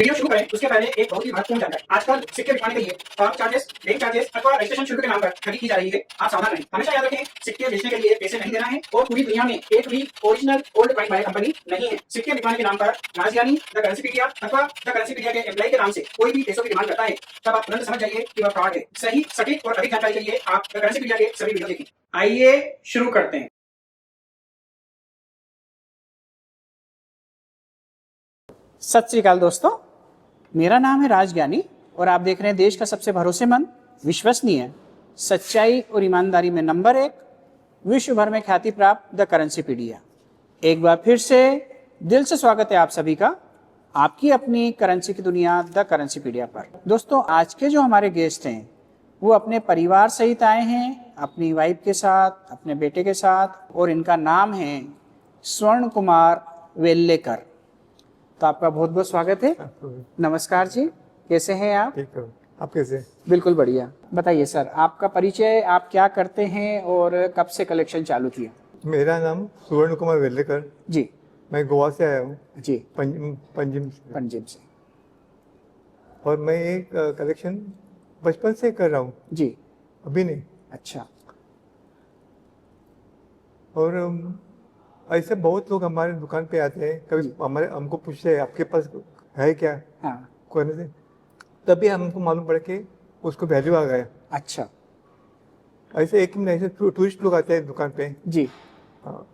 Video शुरू करें उसके पहले एक बहुत ही महत्वपूर्ण जानकारी। आजकल सिक्के बिकवाने के लिए फॉर्म चार्जेस, बैंक चार्जेस अथवा रजिस्ट्रेशन शुल्क के नाम पर ठगी की जा रही है। आप सावधान रहें। हमेशा याद रखें, सिक्के बेचने के लिए पैसे नहीं देना है और पूरी दुनिया में एक भी original old coin buyer company नहीं है। सिक्के बिकवाने के नाम पर राजज्ञानी, द करेंसीपीडिया अथवा द करेंसीपीडिया के एम्प्लॉय के नाम से कोई भी पैसों की डिमांड करता है, तब आप तुरंत समझ जाइए कि वह फ्रॉड है। सही, सटीक और अधिक जानकारी के लिए आप द करेंसीपीडिया के सभी वीडियो देखें। आइए शुरू करते हैं। सत श्री अकाल दोस्तों, मेरा नाम है राजज्ञानी और आप देख रहे हैं देश का सबसे भरोसेमंद, विश्वसनीय, सच्चाई और ईमानदारी में नंबर 1, विश्व भर में ख्याति प्राप्त द करेंसीपीडिया। एक बार फिर से दिल से स्वागत है आप सभी का आपकी अपनी करेंसी की दुनिया द करेंसीपीडिया पर। दोस्तों, आज के जो हमारे गेस्ट हैं वो अपने परिवार सहित आए हैं, अपनी वाइफ के साथ, अपने बेटे के साथ, और इनका नाम है स्वर्ण कुमार वेल्लेकर। तो आपका बहुत बहुत स्वागत है। नमस्कार जी, कैसे हैं आप? ठीक है, आप कैसे? बिल्कुल बढ़िया। बताइए सर, आपका परिचय, आप क्या करते हैं और कब से कलेक्शन चालू किया? मेरा नाम स्वर्ण कुमार वेल्लेकर जी। मैं गोवा से आया हूँ जी। पंजिम से। और मैं एक कलेक्शन बचपन से कर रहा हूँ जी। अभी नहीं। अच्छा। और ऐसे बहुत लोग हमारे दुकान पे आते हैं, कभी हमको पूछते हैं आपके पास है क्या? हाँ। कोने से तभी हमको मालूम पड़ा कि उसको वैल्यू आ गया। अच्छा। ऐसे एक ऐसे टूरिस्ट लोग आते हैं दुकान पे। जी। हाँ,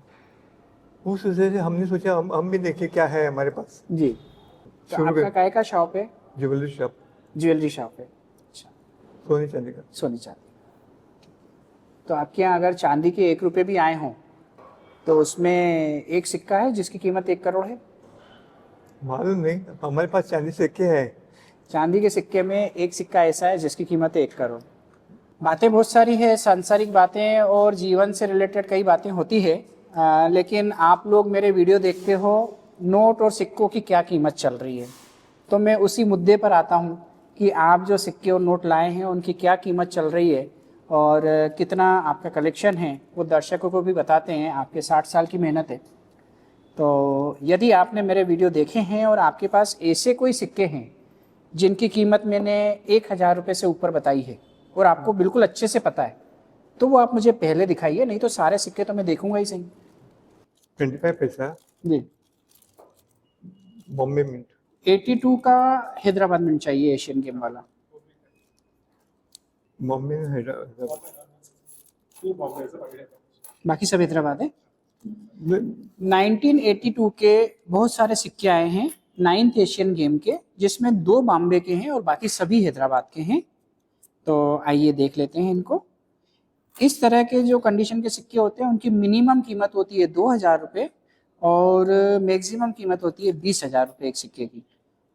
उस वजह से हमने सोचा हम भी देखें क्या है हमारे पास। जी। तो आपका काय का शॉप है? Jewellery shop. ज्वेलरी शॉप है। अच्छा। सोने चांदी का। सोने चांदी। तो आपके यहाँ अगर चांदी के 1 रुपये भी आए हों तो उसमें एक सिक्का है जिसकी कीमत 1 करोड़ है? मालूम नहीं, हमारे पास चांदी सिक्के हैं। चांदी के सिक्के में एक सिक्का ऐसा है जिसकी कीमत है 1 करोड़। बातें बहुत सारी है, सांसारिक बातें और जीवन से रिलेटेड कई बातें होती है, लेकिन आप लोग मेरे वीडियो देखते हो, नोट और सिक्कों की क्या कीमत चल रही है, तो मैं उसी मुद्दे पर आता हूँ कि आप जो सिक्के और नोट लाए हैं उनकी क्या कीमत चल रही है और कितना आपका कलेक्शन है, वो दर्शकों को भी बताते हैं। आपके 60 साल की मेहनत है। तो यदि आपने मेरे वीडियो देखे हैं और आपके पास ऐसे कोई सिक्के हैं जिनकी कीमत मैंने 1000 रुपये से ऊपर बताई है और आपको बिल्कुल अच्छे से पता है, तो वो आप मुझे पहले दिखाइए, नहीं तो सारे सिक्के तो मैं देखूंगा ही सही। 25 पैसा जी। बॉम्बे मिंट। 82 का हैदराबाद मिंट चाहिए, एशियन गेम वाला। बॉम्बे में हैदराबाद, बाकी सब हैदराबाद है। 1982 के बहुत सारे सिक्के आए हैं 9th एशियन गेम के, जिसमें 2 बॉम्बे के हैं और बाकी सभी हैदराबाद के हैं। तो आइए देख लेते हैं इनको। इस तरह के जो कंडीशन के सिक्के होते हैं उनकी मिनिमम कीमत होती है 2000 रुपये और मैक्सिमम कीमत होती है 20,000 रुपये एक सिक्के की।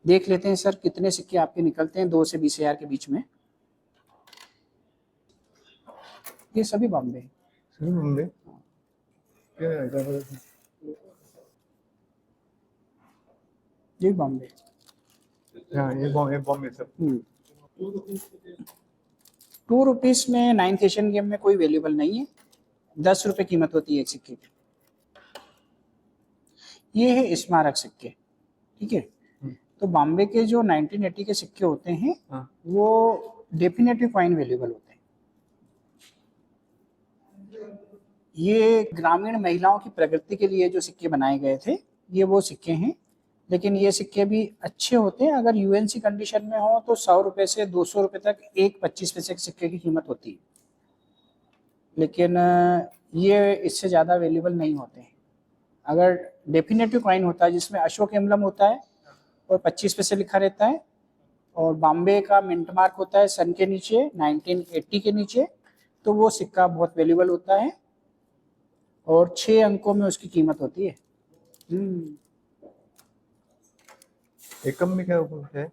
देख लेते हैं सर कितने सिक्के आपके निकलते हैं 2 से 20,000 के बीच में। ये सभी बॉम्बे हैं। सही बॉम्बे। ये बॉम्बे। हाँ, ये बॉम्बे सब। 2 रुपीस में 9th एशियन गेम में कोई वैल्यूबल नहीं है। 10 रुपये कीमत होती है एक सिक्के की। ये है स्मारक सिक्के, ठीक है। तो बॉम्बे के जो 1980 के सिक्के होते हैं, हाँ, वो डेफिनेटिव कॉइन वैल्यूबल होते हैं। ये ग्रामीण महिलाओं की प्रगति के लिए जो सिक्के बनाए गए थे, ये वो सिक्के हैं। लेकिन ये सिक्के भी अच्छे होते हैं। अगर यूएनसी कंडीशन में हो तो 100 रुपये से 200 रुपये तक एक 25 पैसे के सिक्के की कीमत होती है, लेकिन ये इससे ज़्यादा अवेलेबल नहीं होते हैं। अगर डेफिनेटिव कॉइन होता है जिसमें अशोक एम्बलम होता है और 25 पैसे लिखा रहता है और बॉम्बे का मिंट मार्क होता है सन के नीचे, 1980 के नीचे, तो वो सिक्का बहुत वैल्यूबल होता है और 6 अंकों में उसकी कीमत होती है। एकम में क्या है?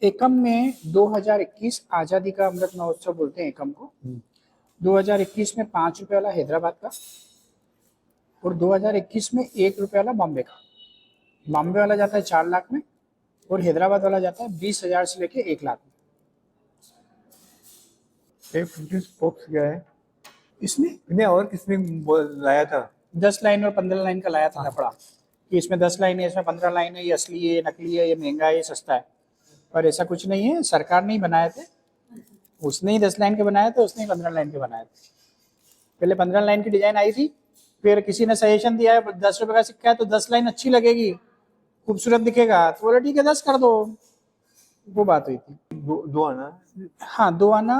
एकम में 2021 आज़ादी का अमृत महोत्सव बोलते हैं एकम को। 2021 में 5 रुपये वाला हैदराबाद का और 2021 में 1 रुपये वाला बॉम्बे का। बॉम्बे वाला जाता है 4 लाख में और हैदराबाद वाला जाता है 20,000 से लेके 1 लाख में। बॉक्स क्या है इसमें? इन्हें और किसने लाया था? 10 लाइन और 15 लाइन का लाया था कपड़ा। कि इसमें 10 लाइन है, इसमें 15 लाइन है, ये असली है, ये नकली है, ये महंगा है, ये सस्ता है। पर ऐसा कुछ नहीं है, सरकार ने ही बनाए थे, उसने ही 10 लाइन के बनाए थे, उसने ही 15 लाइन के बनाए थे। पहले 15 लाइन की डिजाइन आई थी, फिर किसी ने सजेशन दिया है 10 रुपए का सिक्का है तो 10 लाइन अच्छी लगेगी, खूबसूरत दिखेगा, तो बोला ठीक है 10 कर दो, वो बात हुई थी। दो आना हाँ, 2 आना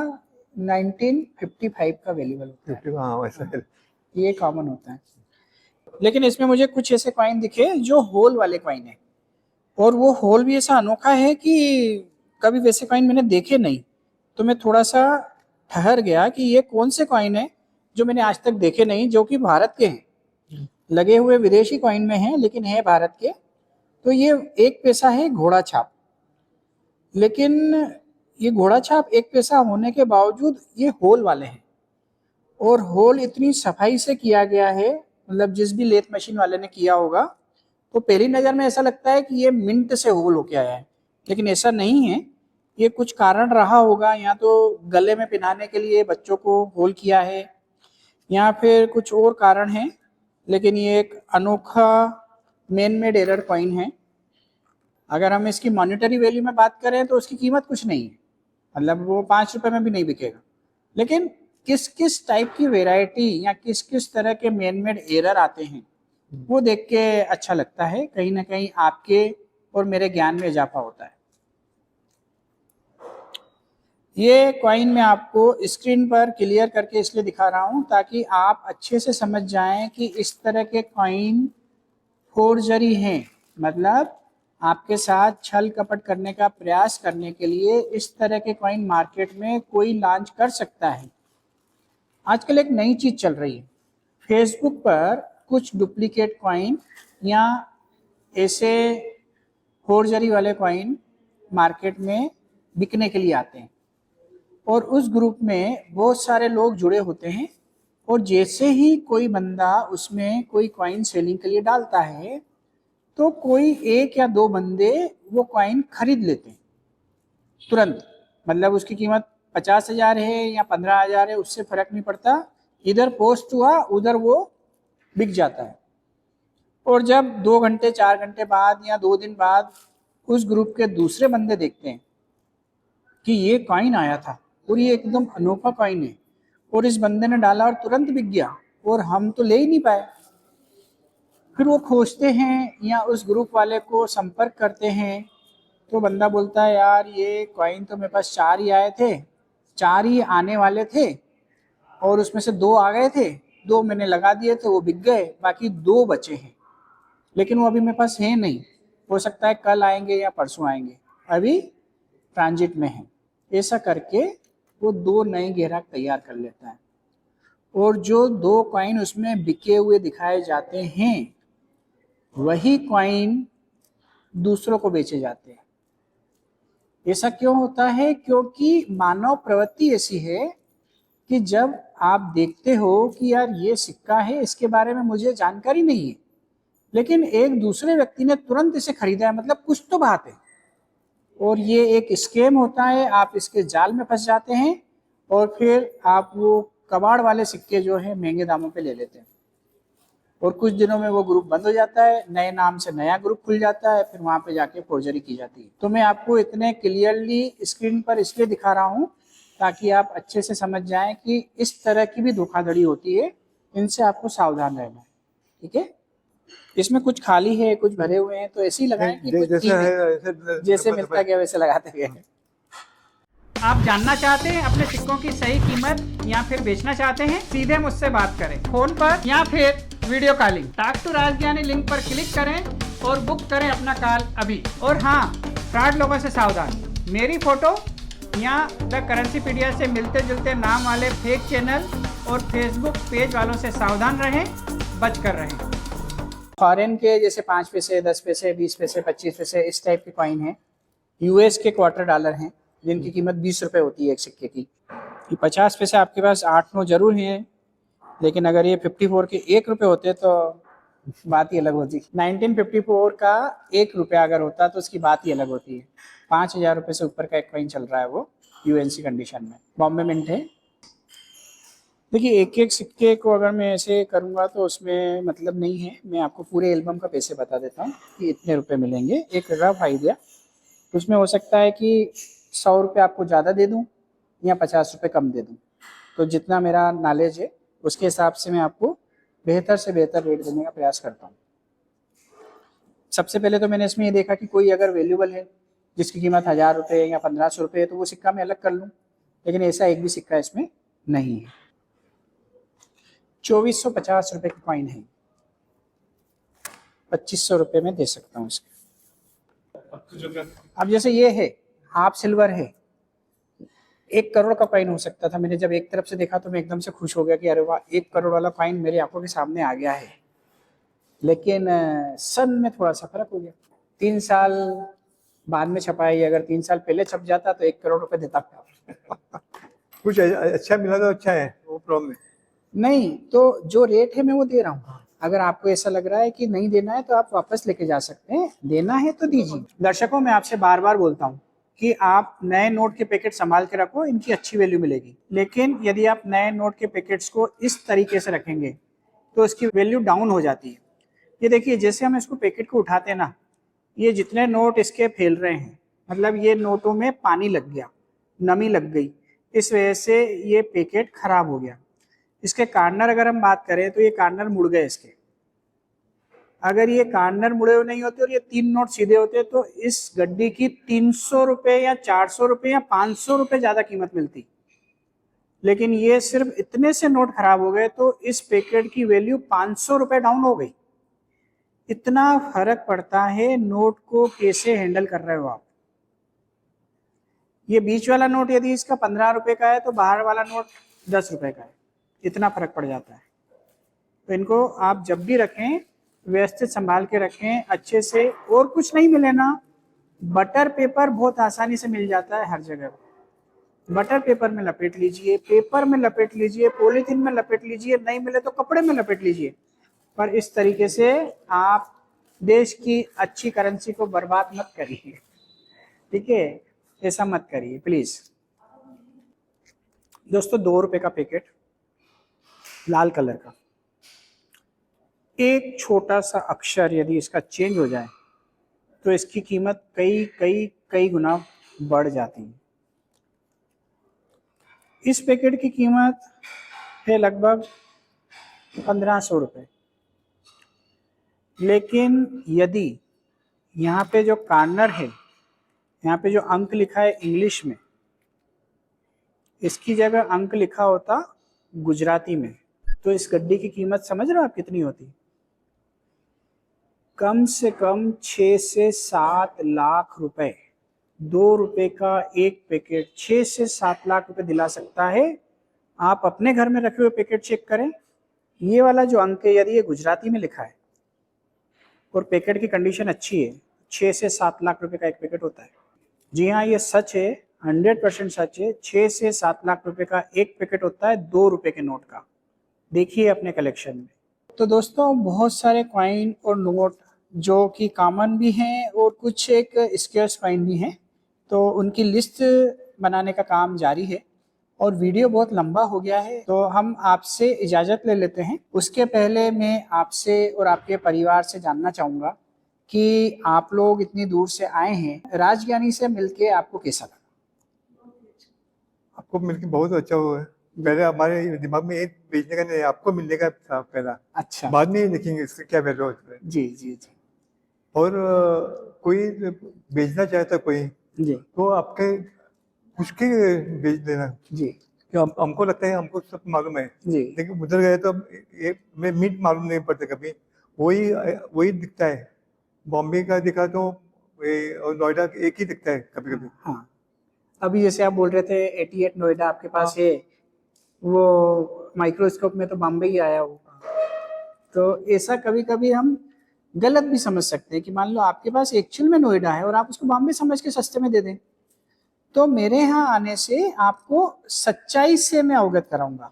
1955 का अवेलेबल होता है, 50, हाँ वैसा है। ये कॉमन होता है। लेकिन इसमें मुझे कुछ ऐसे कॉइन दिखे जो होल वाले कॉइन है, और वो होल भी ऐसा अनोखा है कि कभी वैसे कॉइन मैंने देखे नहीं, तो मैं थोड़ा सा ठहर गया कि ये कौन से कॉइन है जो मैंने आज तक देखे नहीं, जो कि भारत के हैं। लगे हुए विदेशी कॉइन में हैं लेकिन है भारत के। तो ये एक पैसा है घोड़ा छाप, लेकिन ये घोड़ा छाप एक पैसा होने के बावजूद ये होल वाले हैं, और होल इतनी सफाई से किया गया है, मतलब जिस भी लेथ मशीन वाले ने किया होगा तो पहली नज़र में ऐसा लगता है कि ये मिंट से होल होके आया है, लेकिन ऐसा नहीं है। ये कुछ कारण रहा होगा, या तो गले में पहनाने के लिए बच्चों को होल किया है, या फिर कुछ और कारण है, लेकिन ये एक अनोखा मैन मेड एरर कॉइन है। अगर हम इसकी मॉनेटरी वैल्यू में बात करें तो उसकी कीमत कुछ नहीं है, मतलब वो 5 रुपए में भी नहीं बिकेगा। लेकिन किस किस टाइप की वेराइटी या किस किस तरह के मैन मेड एरर आते हैं वो देख के अच्छा लगता है, कहीं ना कहीं आपके और मेरे ज्ञान में इजाफा होता है। ये कॉइन मैं आपको स्क्रीन पर क्लियर करके इसलिए दिखा रहा हूं ताकि आप अच्छे से समझ जाएं कि इस तरह के कॉइन फोर्जरी हैं, मतलब आपके साथ छल कपट करने का प्रयास करने के लिए इस तरह के कॉइन मार्केट में कोई लॉन्च कर सकता है। आजकल एक नई चीज चल रही है, फेसबुक पर कुछ डुप्लीकेट कॉइन या ऐसे फोर्जरी वाले कॉइन मार्केट में बिकने के लिए आते हैं, और उस ग्रुप में बहुत सारे लोग जुड़े होते हैं, और जैसे ही कोई बंदा उसमें कोई कॉइन सेलिंग के लिए डालता है तो कोई 1 या 2 बंदे वो कॉइन खरीद लेते हैं तुरंत। मतलब उसकी कीमत 50,000 है या 15,000 है, उससे फर्क नहीं पड़ता, इधर पोस्ट हुआ उधर वो बिक जाता है। और जब 2 घंटे 4 घंटे बाद या 2 दिन बाद उस ग्रुप के दूसरे बंदे देखते हैं कि ये कॉइन आया था और ये एकदम अनोखा कॉइन है, और इस बंदे ने डाला और तुरंत बिक गया और हम तो ले ही नहीं पाए, फिर वो खोजते हैं या उस ग्रुप वाले को संपर्क करते हैं, तो बंदा बोलता है यार ये कॉइन तो मेरे पास 4 ही आए थे, 4 ही आने वाले थे, और उसमें से 2 आ गए थे, 2 मैंने लगा दिए थे वो बिक गए, बाकी 2 बचे हैं, लेकिन वो अभी मेरे पास है नहीं, हो सकता है कल आएंगे या परसों आएंगे, अभी ट्रांजिट में है। ऐसा करके वो 2 नए ग्राहक तैयार कर लेता है, और जो 2 कॉइन उसमें बिके हुए दिखाए जाते हैं वही कॉइन दूसरों को बेचे जाते हैं। ऐसा क्यों होता है? क्योंकि मानव प्रवृत्ति ऐसी है कि जब आप देखते हो कि यार ये सिक्का है, इसके बारे में मुझे जानकारी नहीं है, लेकिन एक दूसरे व्यक्ति ने तुरंत इसे खरीदा है, मतलब कुछ तो बात है, और ये एक स्कैम होता है, आप इसके जाल में फंस जाते हैं, और फिर आप वो कबाड़ वाले सिक्के जो है महंगे दामों पे ले लेते हैं, और कुछ दिनों में वो ग्रुप बंद हो जाता है, नए नाम से नया ग्रुप खुल जाता है, फिर वहां पे जाके फोर्जरी की जाती है। तो मैं आपको इतने क्लियरली स्क्रीन पर इसलिए दिखा रहा हूँ ताकि आप अच्छे से समझ जाएं कि इस तरह की भी धोखाधड़ी होती है, इनसे आपको सावधान रहना है, ठीक है। इसमें कुछ खाली है, कुछ भरे हुए हैं, तो ऐसे ही लगाएं कि कुछ ठीक है, जैसे मिलता गया वैसे लगाते गए। आप जानना चाहते हैं अपने सिक्कों की सही कीमत या फिर बेचना चाहते हैं, सीधे मुझसे बात करें फोन पर या फिर video calling. Talk to Rajgyani link पर क्लिक करें और बुक करें अपना कॉल अभी। और हाँ, फ्रॉड लोगों से सावधान, मेरी फोटो या द करेंसीपीडिया से मिलते जुलते नाम वाले फेक चैनल और फेसबुक पेज वालों से सावधान रहें, बच कर रहें। फॉरेन के जैसे 5 पैसे, 10 पैसे, 20 पैसे, 25 पैसे इस टाइप के कॉइन हैं। यूएस के क्वार्टर डॉलर हैं जिनकी कीमत 20 रुपये होती है एक सिक्के की। 50 पैसे आपके पास 8-9 जरूर हैं, लेकिन अगर ये 54 के 1 रुपये होते तो बात ही अलग होती। 1954 का 1 रुपया अगर होता तो उसकी बात ही अलग होती है। 5,000 रुपये से ऊपर का एक कॉइन चल रहा है वो यूएनसी कंडीशन में, बॉम्बे मिंट है। देखिए, एक एक सिक्के को अगर मैं ऐसे करूँगा तो उसमें मतलब नहीं है। मैं आपको पूरे एल्बम का पैसे बता देता हूँ कि इतने रुपए मिलेंगे, एक रफ आइडिया। उसमें हो सकता है कि 100 रुपये आपको ज़्यादा दे दूँ या 50 रुपये कम दे दूँ। तो जितना मेरा नॉलेज है उसके हिसाब से मैं आपको बेहतर से बेहतर रेट देने का प्रयास करता हूँ। सबसे पहले तो मैंने इसमें ये देखा कि कोई अगर वैल्यूबल है जिसकी कीमत 1000 रुपये या 1500 रुपये है तो वो सिक्का मैं अलग कर लूँ, लेकिन ऐसा एक भी सिक्का इसमें नहीं है। 2450 रुपये की कॉइन है, 2500 रुपये में दे सकता हूँ इसके। अब जैसे ये है हाफ सिल्वर है, 1 करोड़ का कॉइन हो सकता था। मैंने जब एक तरफ से देखा तो मैं एकदम से खुश हो गया कि अरे वाह, 1 करोड़ वाला कॉइन मेरी आंखों के सामने आ गया है। लेकिन सन में थोड़ा सा फर्क हो गया। 3 साल बाद में छपा है, अगर 3 साल पहले छप जाता तो 1 करोड़ रुपए देता। कुछ अच्छा मिला तो अच्छा है, वो प्रॉब्लम नहीं तो जो रेट है मैं वो दे रहा हूँ। अगर आपको ऐसा लग रहा है कि नहीं देना है तो आप वापस लेके जा सकते हैं, देना है तो दीजिए। दर्शकों, मैं आपसे बार बार बोलता हूँ कि आप नए नोट के पैकेट संभाल के रखो, इनकी अच्छी वैल्यू मिलेगी। लेकिन यदि आप नए नोट के पैकेट्स को इस तरीके से रखेंगे तो इसकी वैल्यू डाउन हो जाती है। ये देखिए, जैसे हम इसको पैकेट को उठाते हैं ना, ये जितने नोट इसके फैल रहे हैं, मतलब ये नोटों में पानी लग गया, नमी लग गई, इस वजह से ये पैकेट खराब हो गया। इसके कार्नर अगर हम बात करें तो ये कार्नर मुड़ गए इसके। अगर ये कार्नर मुड़े हुए नहीं होते और ये 3 नोट सीधे होते तो इस गड्डी की 300 रुपये या 400 रुपये या 500 रुपये ज्यादा कीमत मिलती। लेकिन ये सिर्फ इतने से नोट खराब हो गए तो इस पैकेट की वैल्यू 500 रुपये डाउन हो गई। इतना फर्क पड़ता है नोट को कैसे हैंडल कर रहे हो आप। ये बीच वाला नोट यदि इसका 15 रुपए का है तो बाहर वाला नोट 10 रुपए का है, इतना फर्क पड़ जाता है। तो इनको आप जब भी रखें व्यवस्थित संभाल के रखें अच्छे से। और कुछ नहीं मिले ना, बटर पेपर बहुत आसानी से मिल जाता है हर जगह। बटर पेपर में लपेट लीजिए, पेपर में लपेट लीजिए, पॉलीथीन में लपेट लीजिए, नहीं मिले तो कपड़े में लपेट लीजिए। पर इस तरीके से आप देश की अच्छी करेंसी को बर्बाद मत करिए, ठीक है? ऐसा मत करिए प्लीज। दोस्तों, 2 रुपए का पैकेट लाल कलर का, एक छोटा सा अक्षर यदि इसका चेंज हो जाए तो इसकी कीमत कई कई कई गुना बढ़ जाती है। इस पैकेट की कीमत है लगभग 1500 रुपये। लेकिन यदि यहाँ पे जो कार्नर है, यहाँ पे जो अंक लिखा है इंग्लिश में, इसकी जगह अंक लिखा होता गुजराती में, तो इस गड्डी की कीमत समझ रहे हो आप कितनी होती? कम से कम 6 से 7 लाख रुपए। 2 रुपए का एक पैकेट 6 से 7 लाख रुपए दिला सकता है। आप अपने घर में रखे हुए पैकेट चेक करें, ये वाला जो अंक है यदि ये गुजराती में लिखा है और पैकेट की कंडीशन अच्छी है, 6 से 7 लाख रुपए का एक पैकेट होता है। जी हाँ, ये सच है, 100% सच है। 6 से 7 लाख रुपए का एक पैकेट होता है 2 रुपए के नोट का। देखिए अपने कलेक्शन में। तो दोस्तों, बहुत सारे कॉइन और नोट जो कि कॉमन भी हैं और कुछ एक स्केर्स कॉइन भी हैं, तो उनकी लिस्ट बनाने का काम जारी है। और वीडियो बहुत लंबा हो गया है तो हम आपसे इजाज़त ले लेते हैं। उसके पहले मैं आपसे और आपके परिवार से जानना चाहूँगा कि आप लोग इतनी दूर से आए हैं, राजज्ञानी से मिलके आपको कैसा लगा? आपको मिलकर बहुत अच्छा हुआ है। पहले हमारे दिमाग में ये बेचने का नहीं, आपको मिलने का था पहला। अच्छा, बाद में देखेंगे इसका क्या वैल्यू होता है। जी जी जी और कोई बेचना चाहता कोई जी तो आपके पूछ के बेच देना। जी कि हमको लगता है हमको सब मालूम है, जी लेकिन उधर गए तो ये में मीट मालूम नहीं पड़ता कभी। वही वही दिखता है। बॉम्बे का दिखा तो और नोएडा एक ही दिखता है कभी कभी। हाँ, अभी जैसे आप बोल रहे थे 88 नोएडा आपके पास है, वो माइक्रोस्कोप में तो बॉम्बे ही आया होगा। तो ऐसा कभी कभी हम गलत भी समझ सकते हैं कि मान लो आपके पास एक्चुअल में नोएडा है और आप उसको बॉम्बे समझ के सस्ते में दे दें। तो मेरे यहाँ आने से आपको सच्चाई से मैं अवगत कराऊंगा।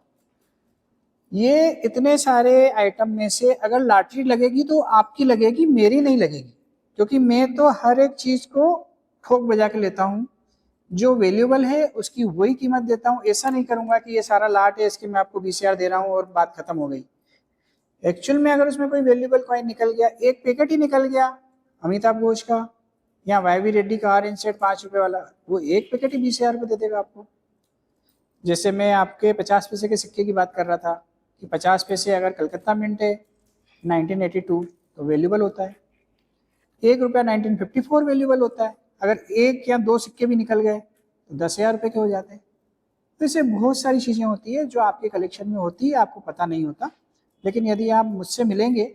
ये इतने सारे आइटम में से अगर लॉटरी लगेगी तो आपकी लगेगी, मेरी नहीं लगेगी, क्योंकि मैं तो हर एक चीज को ठोक बजा के लेता हूँ। जो वैल्यूएबल है उसकी वही कीमत देता हूँ। ऐसा नहीं करूंगा कि ये सारा लाट है इसकी मैं आपको 20,000 दे रहा हूँ और बात खत्म हो गई। एक्चुअल में अगर उसमें कोई वैल्यूएबल कॉइन निकल गया, एक पैकेट ही निकल गया अमिताभ घोष का या वाई रेड्डी का ऑरेंज सेट 5 रुपए वाला, वो एक पैकेट ही 20,000 रुपये दे देगा आपको। जैसे मैं आपके 50 पैसे के सिक्के की बात कर रहा था कि 50 पैसे अगर कलकत्ता मिंट है 1982 तो वैल्यूएबल होता है, 1 रुपया 1954 वैल्यूएबल होता है। अगर एक या दो सिक्के भी निकल गए तो 10,000 रुपये के हो जाते हैं। तो इससे बहुत सारी चीज़ें होती है जो आपके कलेक्शन में होती है, आपको पता नहीं होता। लेकिन यदि आप मुझसे मिलेंगे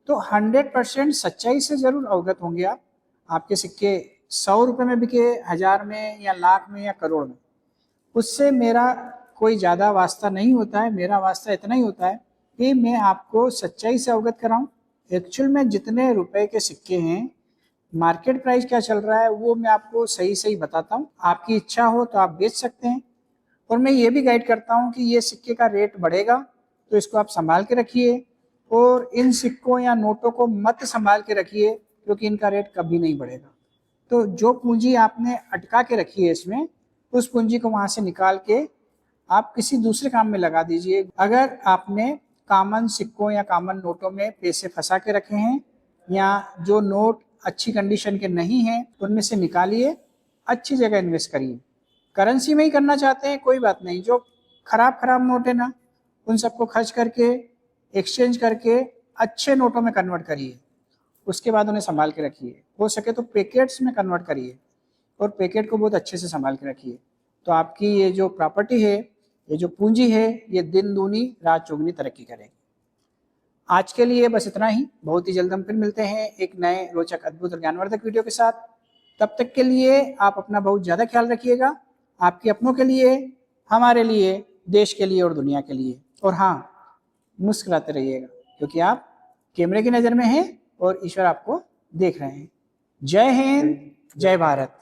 तो 100% सच्चाई से ज़रूर अवगत होंगे आप। आपके सिक्के 100 रुपये में बिके, 1000 में या लाख में या करोड़ में, उससे मेरा कोई ज़्यादा वास्ता नहीं होता है। मेरा वास्ता इतना ही होता है कि मैं आपको सच्चाई से अवगत कराऊं। एक्चुअल में जितने रुपए के सिक्के हैं, मार्केट प्राइस क्या चल रहा है, वो मैं आपको सही सही बताता हूँ। आपकी इच्छा हो तो आप बेच सकते हैं। और मैं ये भी गाइड करता हूँ कि ये सिक्के का रेट बढ़ेगा तो इसको आप संभाल के रखिए, और इन सिक्कों या नोटों को मत संभाल के रखिए क्योंकि इनका रेट कभी नहीं बढ़ेगा। तो जो पूंजी आपने अटका के रखी है इसमें, उस पूंजी को वहाँ से निकाल के आप किसी दूसरे काम में लगा दीजिए। अगर आपने कॉमन सिक्कों या कॉमन नोटों में पैसे फंसा के रखे हैं या जो नोट अच्छी कंडीशन के नहीं हैं, उनमें से निकालिए, अच्छी जगह इन्वेस्ट करिए। करेंसी में ही करना चाहते हैं कोई बात नहीं, जो खराब नोट है ना, उन सबको खर्च करके एक्सचेंज करके अच्छे नोटों में कन्वर्ट करिए। उसके बाद उन्हें संभाल के रखिए। हो सके तो पैकेट्स में कन्वर्ट करिए और पैकेट को बहुत अच्छे से संभाल के रखिए। तो आपकी ये जो प्रॉपर्टी है, ये जो पूंजी है, ये दिन दूनी रात चौगुनी तरक्की करेगी। आज के लिए बस इतना ही। बहुत ही जल्द हम फिर मिलते हैं एक नए रोचक, अद्भुत और ज्ञानवर्धक वीडियो के साथ। तब तक के लिए आप अपना बहुत ज़्यादा ख्याल रखिएगा, आपके अपनों के लिए, हमारे लिए, देश के लिए और दुनिया के लिए। और हाँ, मुस्कुराते रहिएगा क्योंकि आप कैमरे की नज़र में हैं और ईश्वर आपको देख रहे हैं। जय हिंद, जय भारत।